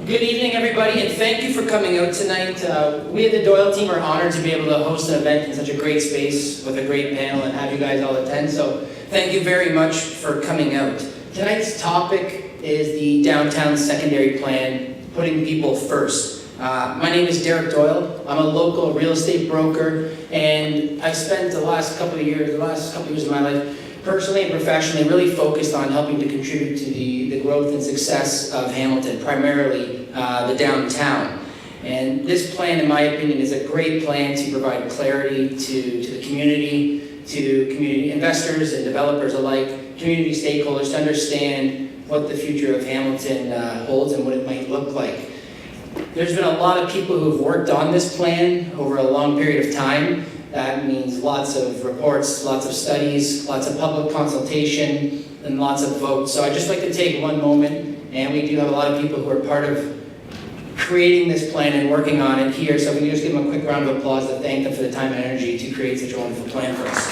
Good evening, everybody, and thank you for coming out tonight. We at the Doyle Team are honored to be able to host an event in such a great space with a great panel and have you guys all attend, so thank you very much for coming out. Tonight's topic is the Downtown Secondary Plan, putting people first. My name is Derek Doyle. I'm a local real estate broker, and I've spent the last couple of years of my life, personally and professionally, really focused on helping to contribute to the growth and success of Hamilton, primarily the downtown. And this plan, in my opinion, is a great plan to provide clarity to the community, to community investors and developers alike, community stakeholders to understand what the future of Hamilton holds and what it might look like. There's been a lot of people who have worked on this plan over a long period of time. That means lots of reports, lots of studies, lots of public consultation, and lots of votes. So I'd just like to take one moment, and we do have a lot of people who are part of creating this plan and working on it here. So if we can just give them a quick round of applause to thank them for the time and energy to create such a wonderful plan for us.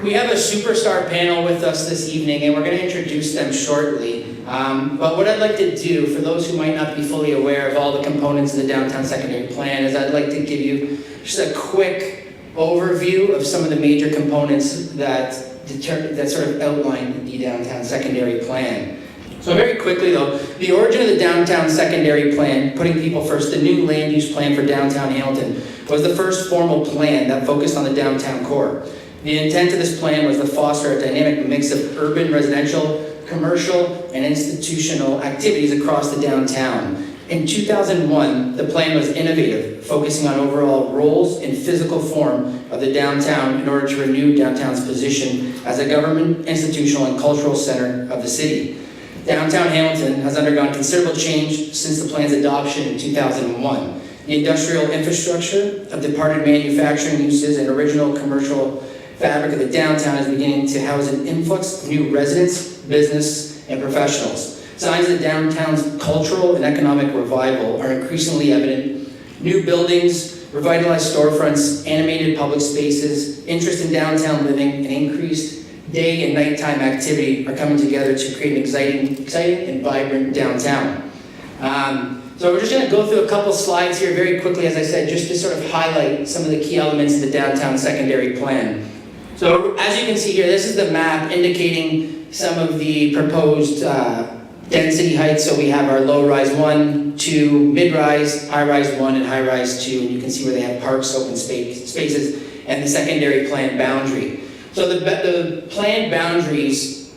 We have a superstar panel with us this evening, and we're going to introduce them shortly. But what I'd like to do, for those who might not be fully aware of all the components of the Downtown Secondary Plan, is I'd like to give you just a quick overview of some of the major components that sort of outline the Downtown Secondary Plan. So very quickly though, the origin of the Downtown Secondary Plan, putting people first, the new land use plan for downtown Hamilton, was the first formal plan that focused on the downtown core. The intent of this plan was to foster a dynamic mix of urban, residential, commercial, and institutional activities across the downtown. In 2001, the plan was innovative, focusing on overall roles and physical form of the downtown in order to renew downtown's position as a government, institutional, and cultural center of the city. Downtown Hamilton has undergone considerable change since the plan's adoption in 2001. The industrial infrastructure of departed manufacturing uses and original commercial fabric of the downtown is beginning to house an influx of new residents, business, and professionals. Signs of the downtown's cultural and economic revival are increasingly evident. New buildings, revitalized storefronts, animated public spaces, interest in downtown living, and increased day and nighttime activity are coming together to create an exciting and vibrant downtown. So we're just going to go through a couple slides here very quickly, as I said, just to sort of highlight some of the key elements of the Downtown Secondary Plan. So as you can see here, this is the map indicating some of the proposed density heights. So we have our low-rise 1, 2, mid-rise, high-rise 1, and high-rise 2. And you can see where they have parks, open spaces, and the secondary plan boundary. So the planned boundaries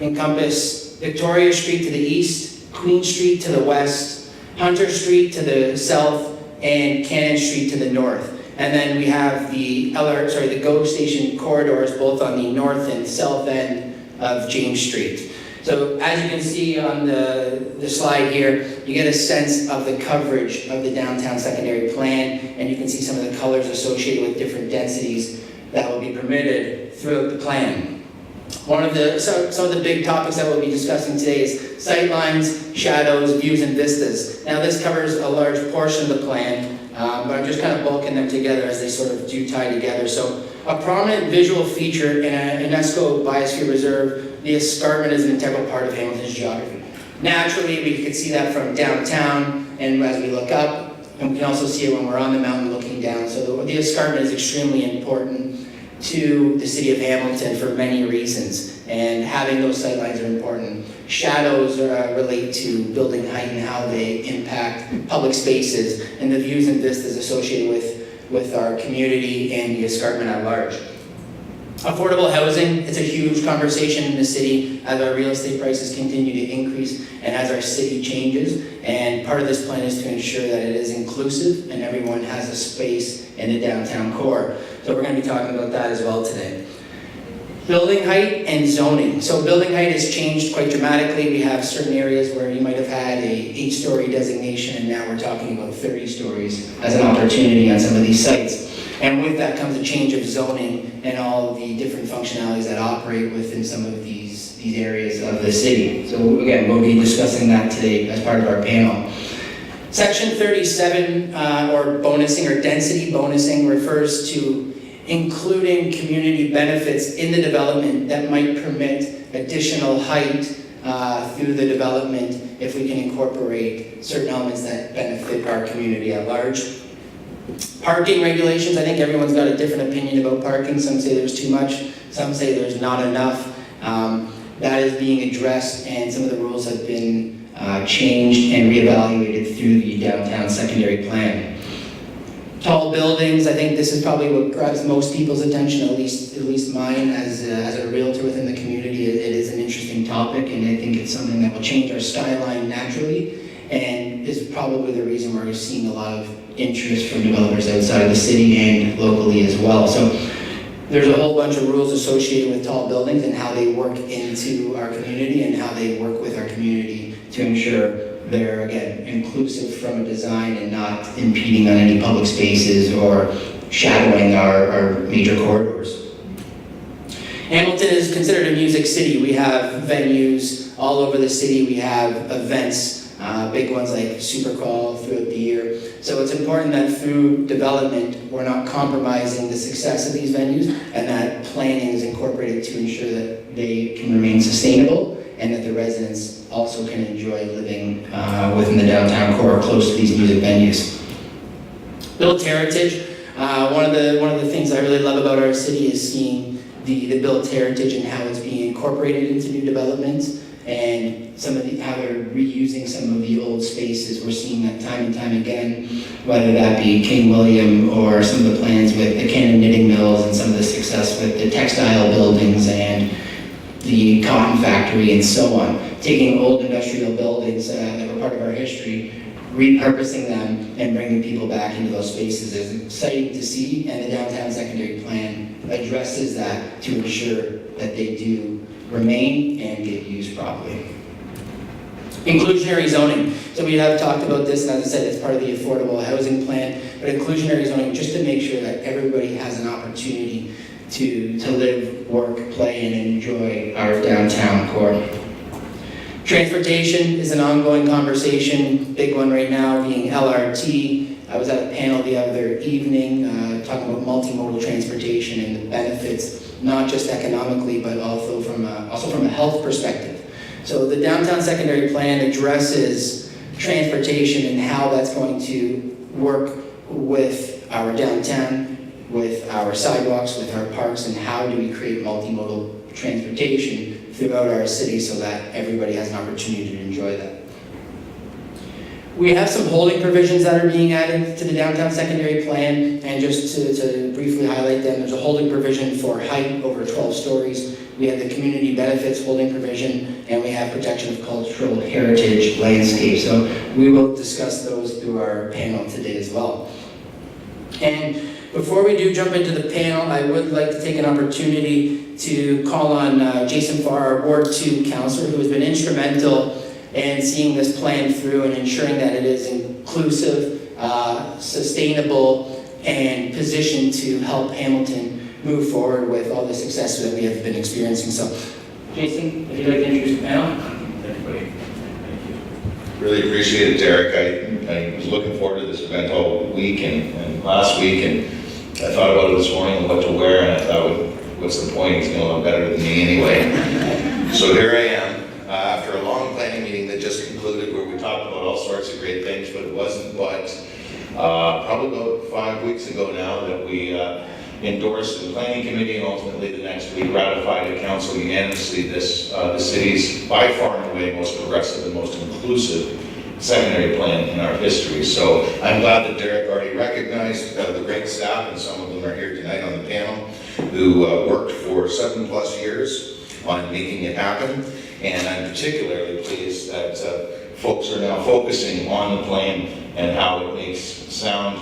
encompass Victoria Street to the east, Queen Street to the west, Hunter Street to the south, and Cannon Street to the north. And then we have the GO station corridors both on the north and south end of James Street. So as you can see on the slide here, you get a sense of the coverage of the Downtown Secondary Plan, and you can see some of the colors associated with different densities that will be permitted throughout the plan. Some of the big topics that we'll be discussing today is sightlines, shadows, views, and vistas. Now this covers a large portion of the plan, but I'm just kind of bulking them together as they sort of do tie together. So a prominent visual feature in a UNESCO Biosphere Reserve, the escarpment is an integral part of Hamilton's geography. Naturally, we can see that from downtown, and as we look up, and we can also see it when we're on the mountain looking down. So the escarpment is extremely important to the city of Hamilton for many reasons, and having those sightlines are important. Shadows relate to building height and how they impact public spaces, and the views and vistas associated with our community and the escarpment at large. Affordable housing, it's a huge conversation in the city as our real estate prices continue to increase and as our city changes. And part of this plan is to ensure that it is inclusive and everyone has a space in the downtown core. So we're going to be talking about that as well today. Building height and zoning. So building height has changed quite dramatically. We have certain areas where you might have had a 8-story designation, and now we're talking about 30 stories as an opportunity on some of these sites. And with that comes a change of zoning and all the different functionalities that operate within some of these areas of the city. So again, we'll be discussing that today as part of our panel. Section 37, or bonusing or density bonusing, refers to including community benefits in the development that might permit additional height through the development if we can incorporate certain elements that benefit our community at large. Parking regulations, I think everyone's got a different opinion about parking. Some say there's too much, some say there's not enough. That is being addressed, and some of the rules have been changed and reevaluated through the downtown secondary plan. Tall buildings, I think this is probably what grabs most people's attention, at least mine as a realtor within the community. It is an interesting topic, and I think it's something that will change our skyline naturally, and is probably the reason why we're seeing a lot of interest from developers outside of the city and locally as well. So there's a whole bunch of rules associated with tall buildings and how they work into our community and how they work with our community to ensure they're, again, inclusive from a design and not impeding on any public spaces or shadowing our major corridors. Hamilton is considered a music city. We have venues all over the city. We have events, big ones like Super Call throughout the year. So it's important that through development, we're not compromising the success of these venues, and that planning is incorporated to ensure that they can remain sustainable and that the residents also can enjoy living within the downtown core close to these music venues. Built heritage. One of the things I really love about our city is seeing the built heritage and how it's being incorporated into new developments, and how they're reusing some of the old spaces. We're seeing that time and time again, whether that be King William or some of the plans with the Cannon Knitting Mills and some of the success with the textile buildings and the cotton factory and so on. Taking old industrial buildings that were part of our history, repurposing them and bringing people back into those spaces is exciting to see, and the downtown secondary plan addresses that to ensure that they do remain and get used properly. Inclusionary zoning. So we have talked about this, and as I said, it's part of the affordable housing plan, but inclusionary zoning just to make sure that everybody has an opportunity to live, work, play, and enjoy our downtown core. Transportation is an ongoing conversation, big one right now being LRT. I was at a panel the other evening talking about multimodal transportation and the benefits, not just economically, but also from a health perspective. So the downtown secondary plan addresses transportation and how that's going to work with our downtown, with our sidewalks, with our parks, and how do we create multimodal transportation throughout our city so that everybody has an opportunity to enjoy that. We have some holding provisions that are being added to the downtown secondary plan, and just to briefly highlight them, there's a holding provision for height over 12 stories. We have the community benefits holding provision, and we have protection of cultural heritage landscape. So we will discuss those through our panel today as well. And before we do jump into the panel, I would like to take an opportunity to call on Jason Farr, our Ward 2 councillor, who has been instrumental in seeing this plan through and ensuring that it is inclusive, sustainable, and positioned to help Hamilton move forward with all the success that we have been experiencing. So, Jason, if you'd like to introduce the panel. Everybody, thank you. Really appreciate it, Derek. I was looking forward to this event all week and last week, and I thought about it this morning and what to wear, and I thought, what's the point? He's going to look better than me anyway. So here I am, after a long planning meeting that just concluded where we talked about all sorts of great things, but it wasn't but probably about 5 weeks ago now that we endorsed the planning committee, and ultimately the next week ratified at council unanimously this the city's by far and away most progressive and most inclusive secondary plan in our history. So I'm glad that Derek already recognized the great staff, and some of them are here tonight on the panel, who worked for 7+ years on making it happen. And I'm particularly pleased that folks are now focusing on the plan and how it makes sound,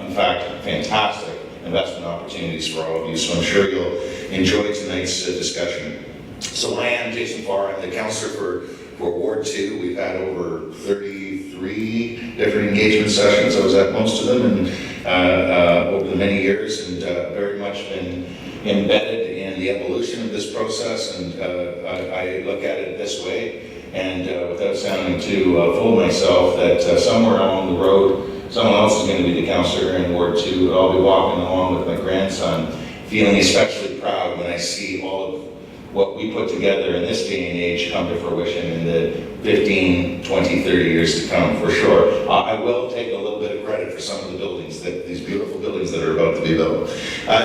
in fact, fantastic investment opportunities for all of you. So I'm sure you'll enjoy tonight's discussion. So I am Jason Farr. I'm the councillor for Ward 2. We've had over 33 different engagement sessions. I was at most of them and over the many years, and very much been embedded in the evolution of this process. And I look at it this way, and without sounding too full of myself, that somewhere along the road, someone else is going to be the councillor in Ward 2, but I'll be walking along with my grandson, feeling especially proud when I see all of what we put together in this day and age come to fruition in the 15, 20, 30 years to come, for sure. I will take a little bit of credit for some of the buildings, these beautiful buildings that are about to be built.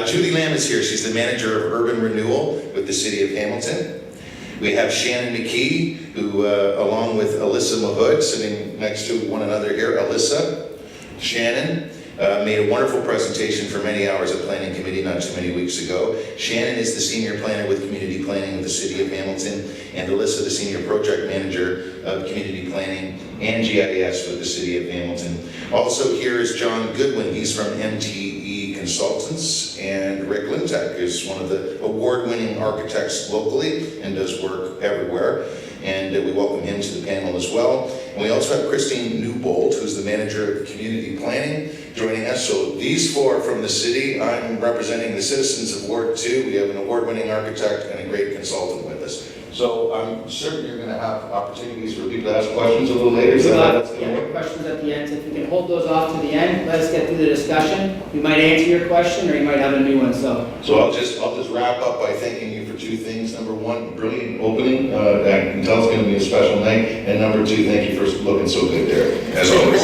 Judy Lamb is here. She's the manager of urban renewal with the city of Hamilton. We have Shannon McKee, who, along with Alyssa Mahood, sitting next to one another here. Alyssa, Shannon, made a wonderful presentation for many hours at Planning Committee not too many weeks ago. Shannon is the senior planner with Community Planning of the City of Hamilton, and Alyssa, the senior project manager of Community Planning and GIS with the City of Hamilton. Also here is John Goodwin. He's from MTE Consultants, and Rick Lintek is one of the award-winning architects locally and does work everywhere. And we welcome him to the panel as well. And we also have Christine Newbold, who's the manager of community planning, joining us. So these four from the city. I'm representing the citizens of Ward 2. We have an award-winning architect and a great consultant with us. So I'm certain you're going to have opportunities for people to ask questions a little later. Is that how that's going to work? Questions at the end. So if you can hold those off to the end, let us get through the discussion. We might answer your question, or you might have a new one. So I'll just wrap up by thanking you for two things. Number one, brilliant opening. I can tell it's going to be a special night. And number two, thank you for looking so good, Derek, as always.